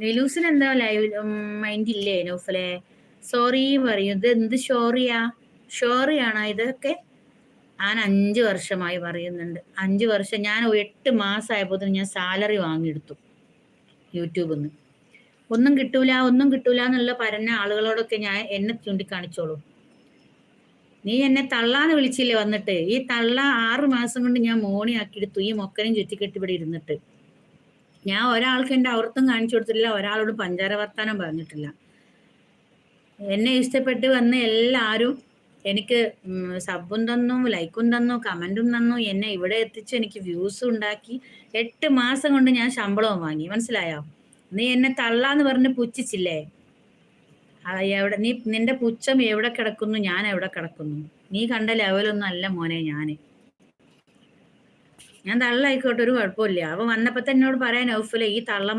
നെലൂസിന് എന്താ live mind ഇല്ലേ നൗഫലെ? Sorry പറയും. ഇത് എന്ത് ഷോറിയാണോ ഇതൊക്കെ? ഞാൻ 5 വർഷമായി പറയുന്നുണ്ട്. 5 വർഷം ഞാൻ 8 മാസമായപ്പോൾ ഞാൻ സാലറി വാങ്ങിയെടുത്തു യൂട്യൂബിൽ നിന്ന്. ഒന്നും കിട്ടൂല എന്നുള്ള പറഞ്ഞ ആളുകളോടൊക്കെ ഞാൻ എന്നെ ചൂണ്ടിക്കാണിച്ചോളൂ. നീ എന്നെ തള്ളാന്ന് വിളിച്ചില്ലേ വന്നിട്ട്? ഈ തള്ള 6 മാസം കൊണ്ട് ഞാൻ മോണിയാക്കിയെടുത്തു. ഈ മൊക്കനും ചുറ്റിക്കെട്ടി ഇവിടെ ഇരുന്നിട്ട് ഞാൻ ഒരാൾക്ക് എൻ്റെ ഔറത്തും കാണിച്ചു കൊടുത്തിട്ടില്ല, ഒരാളോട് പഞ്ചാര വർത്താനം പറഞ്ഞിട്ടില്ല. എന്നെ ഇഷ്ടപ്പെട്ട് വന്ന് എല്ലാവരും എനിക്ക് സബും തന്നു, ലൈക്കും തന്നു, കമൻറ്റും തന്നു. എന്നെ ഇവിടെ എത്തിച്ചു, എനിക്ക് വ്യൂസും ഉണ്ടാക്കി. 8 മാസം കൊണ്ട് ഞാൻ ശമ്പളവും വാങ്ങി. മനസ്സിലായോ? നീ എന്നെ തള്ളാന്ന് പറഞ്ഞ് പുച്ഛിച്ചില്ലേ? നിന്റെ പുച്ഛം എവിടെ കിടക്കുന്നു, ഞാൻ എവിടെ കിടക്കുന്നു? നീ കണ്ട ലെവലൊന്നും അല്ല മോനെ ഞാൻ തള്ളായിക്കോട്ടെ, ഒരു കുഴപ്പമില്ല. അവൻ വന്നപ്പോ തന്നെ എന്നോട് പറയാൻ നൗഫലെ, ഈ തള്ള